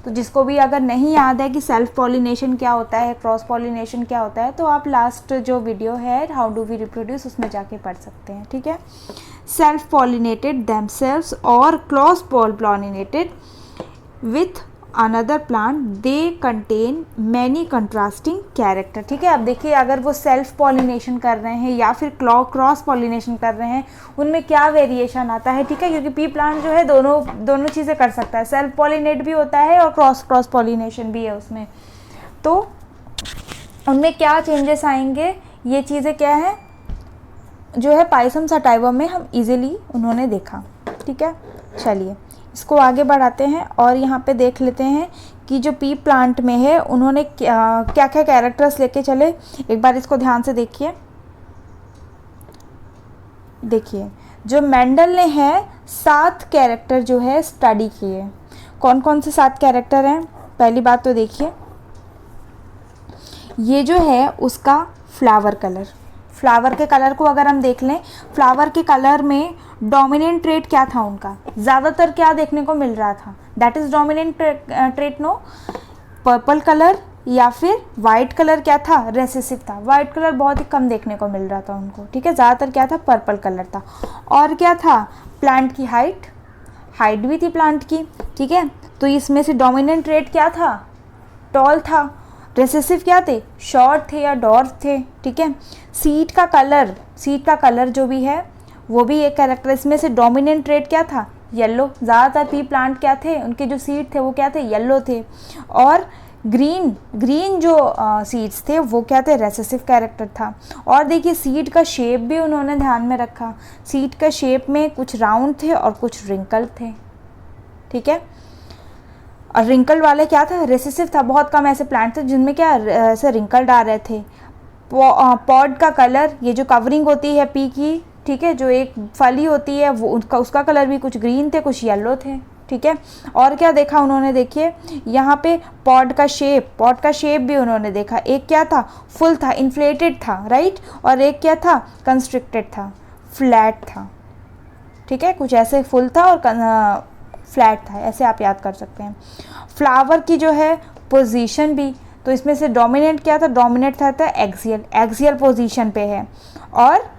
तो जिसको भी अगर नहीं याद है कि सेल्फ पॉलिनेशन क्या होता है, क्रॉस पॉलिनेशन क्या होता है, तो आप लास्ट जो वीडियो है हाउ डू वी रिप्रोड्यूस उसमें जाके पढ़ सकते हैं। ठीक है, सेल्फ पॉलिनेटेड themselves और cross pollinated with another plant, they contain many contrasting character. ठीक है, अब देखिए अगर वो सेल्फ पॉलिनेशन कर रहे हैं या फिर क्रॉस पॉलिनेशन कर रहे हैं, उनमें क्या वेरिएशन आता है। ठीक है, क्योंकि पी प्लांट जो है दोनों चीज़ें कर सकता है, सेल्फ पॉलिनेट भी होता है और क्रॉस पॉलिनेशन भी है उसमें, तो उनमें क्या चेंजेस आएंगे, ये चीज़ें क्या है जो है पाइसम सटाइवम में हम इजीली उन्होंने देखा। ठीक है, चलिए इसको आगे बढ़ाते हैं और यहाँ पे देख लेते हैं कि जो पी प्लांट में है उन्होंने क्या क्या कैरेक्टर्स लेके चले। एक बार इसको ध्यान से देखिए। देखिए जो मेंडल ने है 7 कैरेक्टर जो है स्टडी किए। कौन कौन से 7 कैरेक्टर हैं, पहली बात तो देखिए ये जो है उसका फ्लावर कलर, फ्लावर के कलर को अगर हम देख लें, फ्लावर के कलर में डोमिनेंट ट्रेट क्या था उनका, ज़्यादातर क्या देखने को मिल रहा था, that is dominant trait no, purple colour या फिर वाइट कलर क्या था, रेसेसिव था। वाइट कलर बहुत ही कम देखने को मिल रहा था उनको। ठीक है, ज़्यादातर क्या था, पर्पल कलर था। और क्या था, प्लांट की हाइट भी थी प्लांट की। ठीक है, तो इसमें से डोमिनेंट ट्रेट क्या था, टॉल था। रिसेसिव क्या थे, शॉर्ट थे या डॉर्फ थे, ठीक है। सीड का कलर जो भी है वो भी एक कैरेक्टर। इसमें से डोमिनेंट ट्रेट क्या था, येलो। ज़्यादातर पी प्लांट क्या थे, उनके जो सीड थे वो क्या थे, येलो थे। और ग्रीन जो सीड्स थे वो क्या थे, रेसेसिव कैरेक्टर था। और देखिए सीड का शेप भी उन्होंने ध्यान में रखा। सीड का शेप में कुछ राउंड थे और कुछ रिंकल थे, ठीक है। और रिंकल वाले क्या था, रेसेसिव था। बहुत कम ऐसे प्लांट थे जिनमें क्या ऐसे रिंकल आ रहे थे। पॉड का कलर, ये जो कवरिंग होती है पी की, ठीक है, जो एक फली होती है वो उसका कलर भी कुछ ग्रीन थे, कुछ येलो थे, ठीक है। और क्या देखा उन्होंने, देखिए यहाँ पे पॉड का शेप भी उन्होंने देखा। एक क्या था, फुल था, इन्फ्लेटेड था, राइट। और एक क्या था, कंस्ट्रिक्टेड था, फ्लैट था, ठीक है। कुछ ऐसे फुल था और फ्लैट था, ऐसे आप याद कर सकते हैं। फ्लावर की जो है पोजीशन भी, तो इसमें से डोमिनेंट क्या था, डोमिनेंट था एक्सियल पोजीशन पे है। और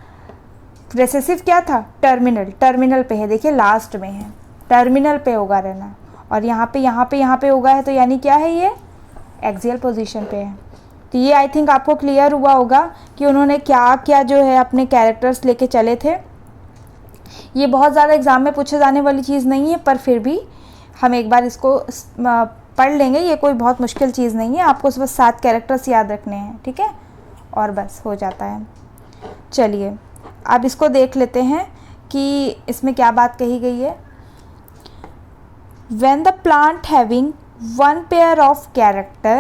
रेसेसिव क्या था, टर्मिनल पे है, देखिए लास्ट में है, टर्मिनल पे होगा रहना। और यहाँ पे होगा है, तो यानी क्या है, ये एक्सियल पोजीशन पे है। तो ये आई थिंक आपको क्लियर हुआ होगा कि उन्होंने क्या क्या जो है अपने कैरेक्टर्स लेके चले थे। ये बहुत ज़्यादा एग्ज़ाम में पूछे जाने वाली चीज़ नहीं है, पर फिर भी हम एक बार इसको पढ़ लेंगे। ये कोई बहुत मुश्किल चीज़ नहीं है, आपको बस 7 कैरेक्टर्स याद रखने हैं, ठीक है, और बस हो जाता है। चलिए अब इसको देख लेते हैं कि इसमें क्या बात कही गई है। When the plant having one pair of character,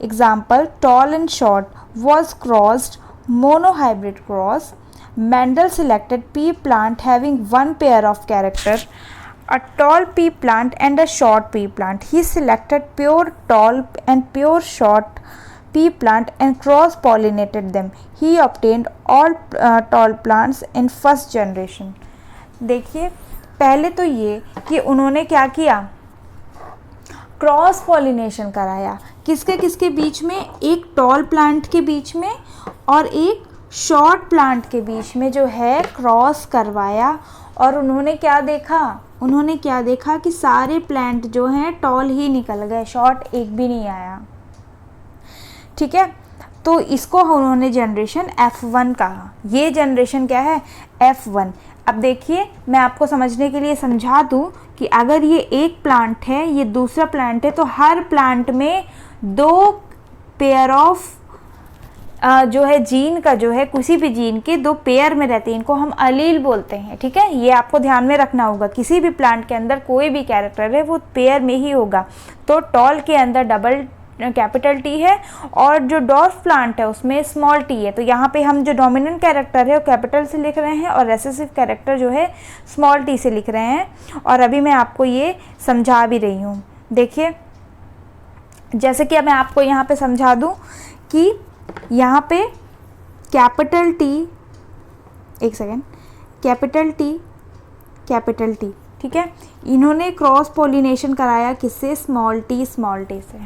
example tall and short, was crossed, monohybrid cross, Mendel selected pea plant having one pair of character, a tall pea plant and a short pea plant. He selected pure tall and pure short pea plant and cross pollinated them. He obtained all tall plants in first generation. देखिए पहले तो ये कि उन्होंने क्या किया, cross pollination कराया। किसके बीच में, एक टॉल प्लांट के बीच में और एक शॉर्ट प्लांट के बीच में जो है क्रॉस करवाया। और उन्होंने क्या देखा कि सारे प्लांट जो हैं टॉल ही निकल गए, शॉर्ट एक भी नहीं आया, ठीक है। तो इसको उन्होंने जनरेशन F1 कहा। ये जनरेशन क्या है, F1। अब देखिए मैं आपको समझने के लिए समझा दूं कि अगर ये एक प्लांट है, ये दूसरा प्लांट है, तो हर प्लांट में 2 पेयर ऑफ जो है जीन का जो है, किसी भी जीन के 2 पेयर में रहते हैं, इनको हम अलील बोलते हैं, ठीक है। ये आपको ध्यान में रखना होगा, किसी भी प्लांट के अंदर कोई भी कैरेक्टर है वो पेयर में ही होगा। तो टॉल के अंदर डबल कैपिटल टी है और जो डॉर्फ प्लांट है उसमें स्मॉल टी है। तो यहाँ पे हम जो डोमिनेंट कैरेक्टर है वो कैपिटल से लिख रहे हैं और रेसेसिव कैरेक्टर जो है स्मॉल टी से लिख रहे हैं। और अभी मैं आपको ये समझा भी रही हूँ। देखिए जैसे कि मैं आपको यहाँ पे समझा दूँ कि यहाँ पे कैपिटल टी, एक सेकेंड, कैपिटल टी, ठीक है। इन्होंने क्रॉस पोलिनेशन कराया किससे, स्मॉल टी से,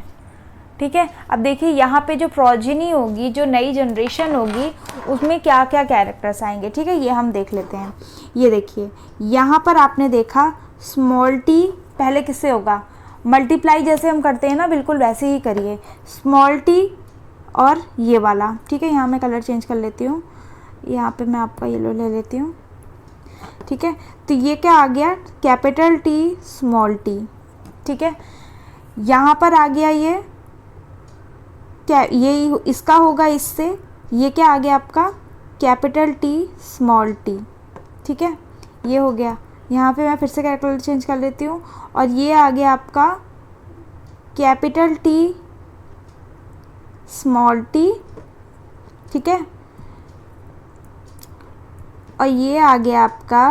ठीक है। अब देखिए यहाँ पे जो प्रोजेनी होगी, जो नई जनरेशन होगी, उसमें क्या क्या कैरेक्टर्स आएंगे, ठीक है, ये हम देख लेते हैं। ये देखिए यहाँ पर आपने देखा स्मॉल टी पहले किससे होगा, मल्टीप्लाई जैसे हम करते हैं ना, बिल्कुल वैसे ही करिए, स्मॉल टी और ये वाला, ठीक है। यहाँ मैं कलर चेंज कर लेती हूँ, यहाँ पे मैं आपका येलो ले लेती हूँ, ठीक है। तो ये क्या आ गया, कैपिटल टी स्मॉल टी, ठीक है। यहाँ पर आ गया ये क्या, ये इसका होगा इससे, ये क्या आ गया आपका, कैपिटल टी स्मॉल टी, ठीक है, ये हो गया। यहाँ पे मैं फिर से कैरेक्टर चेंज कर लेती हूँ और ये आ गया आपका कैपिटल टी स्मॉल टी, ठीक है। और ये आ गया आपका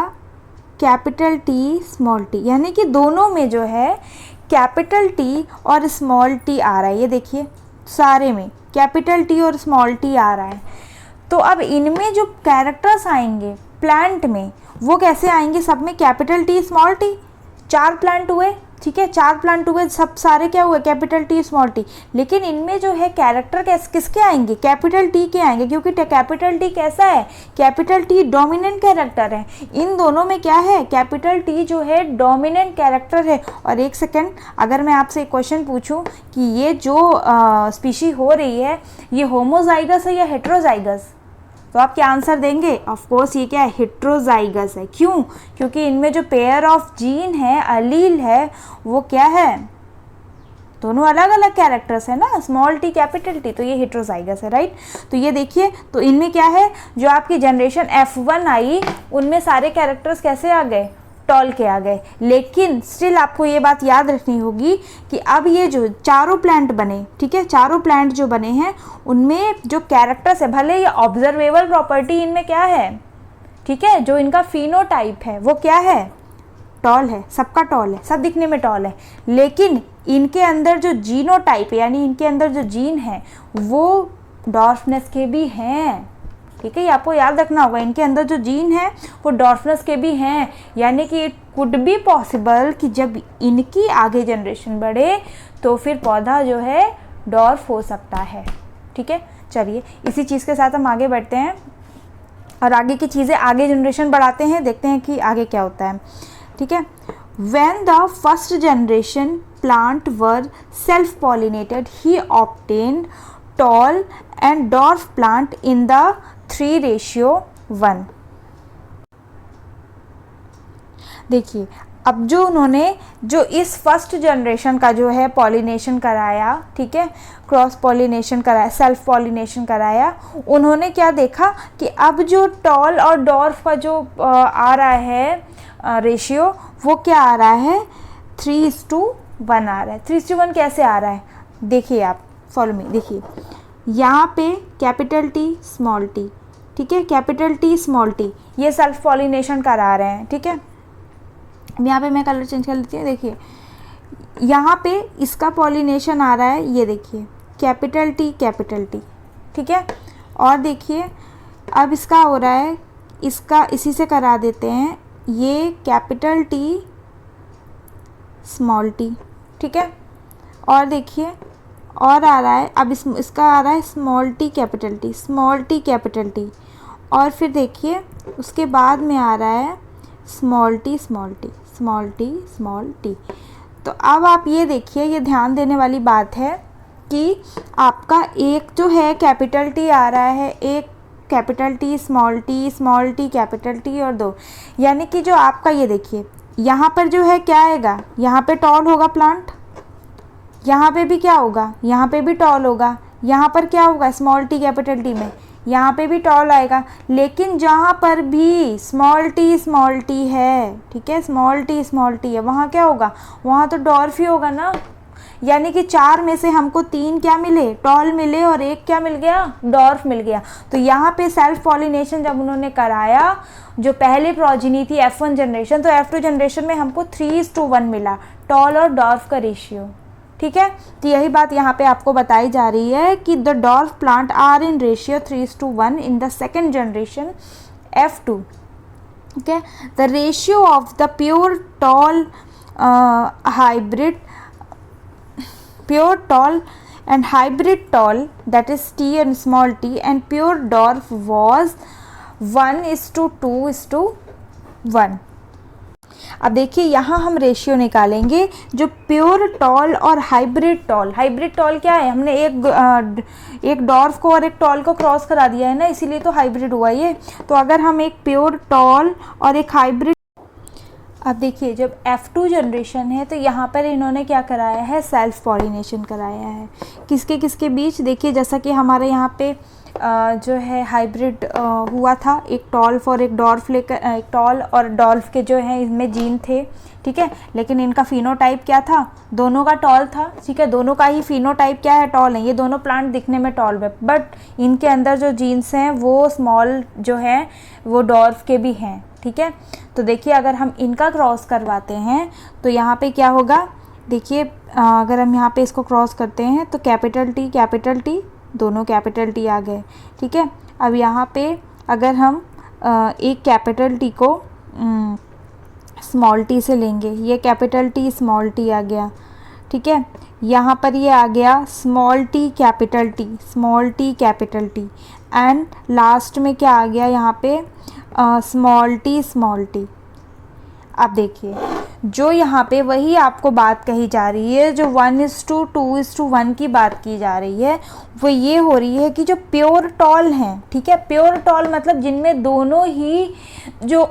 कैपिटल टी स्मॉल टी, यानी कि दोनों में जो है कैपिटल टी और स्मॉल टी आ रहा है। ये देखिए सारे में कैपिटल टी और स्मॉल टी आ रहा है। तो अब इनमें जो कैरेक्टर्स आएंगे प्लांट में वो कैसे आएंगे, सब में capital T small T, 4 plant हुए, ठीक है, 4 प्लांट हुए, सब सारे क्या हुए, कैपिटल टी स्मॉल टी। लेकिन इनमें जो है कैरेक्टर किसके आएंगे, कैपिटल टी के आएंगे, क्योंकि कैपिटल टी कैसा है, कैपिटल टी डोमिनेंट कैरेक्टर है। इन दोनों में क्या है, कैपिटल टी जो है डोमिनेंट कैरेक्टर है। और एक सेकेंड, अगर मैं आपसे एक क्वेश्चन पूछूं कि ये जो स्पीशी हो रही है ये होमोजाइगस है या हेट्रोजाइगस, तो आप क्या आंसर देंगे, ऑफ कोर्स ये क्या है, हेट्रोजाइगस है। क्यों, क्योंकि इनमें जो पेयर ऑफ जीन है, अलील है, वो क्या है, दोनों अलग अलग कैरेक्टर्स है ना, स्मॉल टी कैपिटल टी, तो ये हेट्रोजाइगस है, राइट। तो ये देखिए, तो इनमें क्या है, जो आपकी जनरेशन F1 आई उनमें सारे कैरेक्टर्स कैसे आ गए, टॉल के आ गए। लेकिन स्टिल आपको ये बात याद रखनी होगी कि अब ये जो चारों प्लांट बने, ठीक है, चारों प्लांट जो बने हैं उनमें जो कैरेक्टर्स है, भले ये ऑब्जर्वेबल प्रॉपर्टी इनमें क्या है, ठीक है, जो इनका फिनोटाइप है वो क्या है, टॉल है, सबका टॉल है, सब दिखने में टॉल है। लेकिन इनके अंदर जो जीनोटाइप है, यानी इनके अंदर जो जीन है वो डॉर्फनेस के भी हैं, ठीक है, ये आपको याद रखना होगा। इनके अंदर जो जीन है वो डॉर्फनेस के भी हैं, यानी कि इट कुड बी पॉसिबल कि जब इनकी आगे जनरेशन बढ़े तो फिर पौधा जो है डॉर्फ हो सकता है, ठीक है। चलिए इसी चीज़ के साथ हम आगे बढ़ते हैं और आगे की चीज़ें, आगे जनरेशन बढ़ाते हैं, देखते हैं कि आगे क्या होता है, ठीक है। When the first generation plant were self-pollinated, he obtained tall and dwarf plant in the 3:1। देखिए, अब जो उन्होंने जो इस फर्स्ट जनरेशन का जो है पॉलिनेशन कराया, ठीक है, क्रॉस पॉलिनेशन कराया, सेल्फ पॉलिनेशन कराया, उन्होंने क्या देखा कि अब जो टॉल और डॉर्फ का जो आ रहा है रेशियो, वो क्या आ रहा है, 3:1 आ रहा है। 3:1 कैसे आ रहा है, देखिए आप, फॉलो मी, देखिए यहाँ पे कैपिटल टी स्मॉल टी, ठीक है, कैपिटल टी स्मॉल टी, ये सेल्फ पॉलिनेशन करा रहे हैं, ठीक है। यहाँ पे मैं कलर चेंज कर लेती हूँ, देखिए यहाँ पे इसका पॉलिनेशन आ रहा है, ये देखिए कैपिटल टी, ठीक है। और देखिए अब इसका हो रहा है, इसका इसी से करा देते हैं, ये कैपिटल टी स्मॉल टी, ठीक है। और देखिए और आ रहा है, अब इसका आ रहा है स्मॉल टी कैपिटल टी, और फिर देखिए उसके बाद में आ रहा है स्मॉल टी। तो अब आप ये देखिए, ये ध्यान देने वाली बात है कि आपका एक जो है कैपिटल टी आ रहा है, एक capital T small T capital T, और 2, यानी कि जो आपका ये देखिए यहाँ पर जो है क्या आएगा, यहाँ पे टॉल होगा प्लांट, यहाँ पे भी क्या होगा, यहाँ पे भी टॉल होगा, यहाँ पर क्या होगा स्मॉल टी कैपिटल टी में, यहाँ पे भी टॉल आएगा। लेकिन जहाँ पर भी स्मॉल टी है, ठीक है, स्मॉल टी है, वहाँ क्या होगा, वहाँ तो डॉर्फ ही होगा ना। यानी कि 4 में से हमको 3 क्या मिले, टॉल मिले, और 1 क्या मिल गया, डॉर्फ मिल गया। तो यहाँ पे सेल्फ पॉलिनेशन जब उन्होंने कराया, जो पहले प्रोजिनी थी F1 जनरेशन, तो F2 जनरेशन में हमको 3:1 मिला, टॉल और डॉर्फ का रेशियो, ठीक है। तो यही बात यहाँ पे आपको बताई जा रही है कि the dwarf plant are in ratio 3:1 in the second generation F2, ठीक है। The ratio of the pure tall and hybrid tall, that is T and small t, and pure dwarf was 1:2:1। अब देखिए यहाँ हम रेशियो निकालेंगे, जो pure tall और hybrid toll क्या है, हमने एक डॉर्फ को और एक टॉल को क्रॉस करा दिया है ना, इसीलिए तो हाइब्रिड हुआ ये। तो अगर हम एक प्योर टॉल और एक हाइब्रिड, अब देखिए जब F2 जनरेशन है तो यहाँ पर इन्होंने क्या कराया है, सेल्फ पॉलिनेशन कराया है, किसके किसके बीच, देखिए जैसा कि हमारे यहाँ पे जो है हाइब्रिड हुआ था, एक टॉल और एक डॉर्फ लेकर, एक टॉल और डॉर्फ के जो है इसमें जीन थे, ठीक है। लेकिन इनका फिनोटाइप क्या था, दोनों का टॉल था, ठीक है, दोनों का ही फिनोटाइप क्या है, टॉल है, ये दोनों प्लांट दिखने में टॉल है, बट इनके अंदर जो जीन्स हैं वो स्मॉल जो हैं वो डॉर्फ के भी हैं, ठीक है। तो देखिए अगर हम इनका क्रॉस करवाते हैं तो यहाँ पे क्या होगा, देखिए अगर हम यहाँ पे इसको क्रॉस करते हैं तो कैपिटल टी, दोनों कैपिटल टी आ गए, ठीक है। अब यहाँ पे अगर हम एक कैपिटल टी को स्मॉल टी से लेंगे, ये कैपिटल टी स्मॉल टी आ गया, ठीक है। यहाँ पर ये आ गया small T capital T, small T capital T, and last में क्या आ गया यहाँ पे स्मॉल टी स्मॉल टी। अब देखिए जो यहाँ पे वही आपको बात कही जा रही है, जो 1:2:1 की बात की जा रही है, वो ये हो रही है कि जो प्योर टॉल हैं, ठीक है, प्योर टॉल मतलब जिनमें दोनों ही जो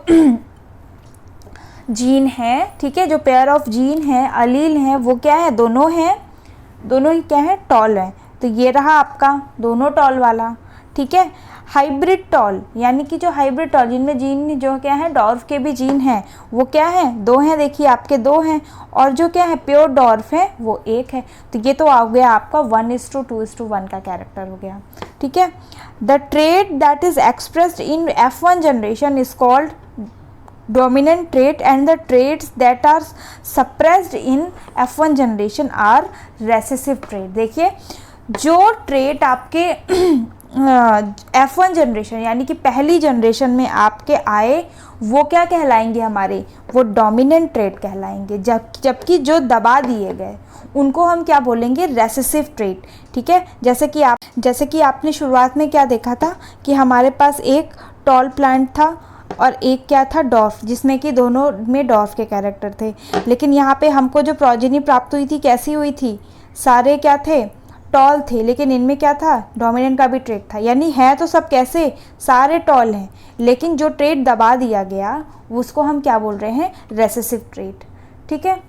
जीन है, ठीक है, जो पेयर ऑफ जीन है, अलील हैं, वो क्या है, दोनों हैं, दोनों ही क्या है, टॉल हैं। तो ये रहा आपका दोनों टॉल वाला, ठीक है। हाइब्रिड टॉल यानी कि जो हाइब्रिड टॉल जिनमें जीन जो क्या है डॉर्फ के भी जीन हैं, वो क्या है, दो हैं, देखिए आपके दो हैं, और जो क्या है प्योर डॉर्फ है वो एक है। तो ये तो आ गया आपका 1:2:1 का कैरेक्टर हो गया, ठीक है। The trait that is expressed in F1 generation is called dominant trait and the traits that are suppressed in F1 generation are recessive trait। देखिए जो ट्रेट आपके F1 जनरेशन यानी कि पहली जनरेशन में आपके आए वो क्या कहलाएंगे हमारे, वो डोमिनेंट ट्रेट कहलाएंगे, जबकि जो दबा दिए गए उनको हम क्या बोलेंगे, रेसेसिव ट्रेट, ठीक है। जैसे कि आपने शुरुआत में क्या देखा था कि हमारे पास एक टॉल प्लांट था और एक क्या था, डॉर्फ, जिसमें कि दोनों में डॉर्फ के कैरेक्टर थे। लेकिन यहाँ पे हमको जो प्रोजेनी प्राप्त हुई थी कैसी हुई थी, सारे क्या थे, टॉल थे, लेकिन इनमें क्या था, डोमिनेंट का भी ट्रेट था। यानी है तो सब कैसे, सारे टॉल हैं, लेकिन जो ट्रेट दबा दिया गया उसको हम क्या बोल रहे हैं, रेसेसिव ट्रेट, ठीक है।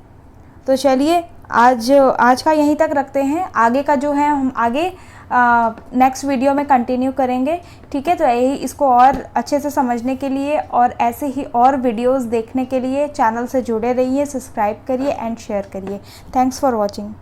तो चलिए आज का यहीं तक रखते हैं, आगे का जो है हम आगे नेक्स्ट वीडियो में कंटिन्यू करेंगे, ठीक है। तो यही इसको और अच्छे से समझने के लिए और ऐसे ही और वीडियोस देखने के लिए चैनल से जुड़े रहिए, सब्सक्राइब करिए एंड शेयर करिए। Thanks for watching.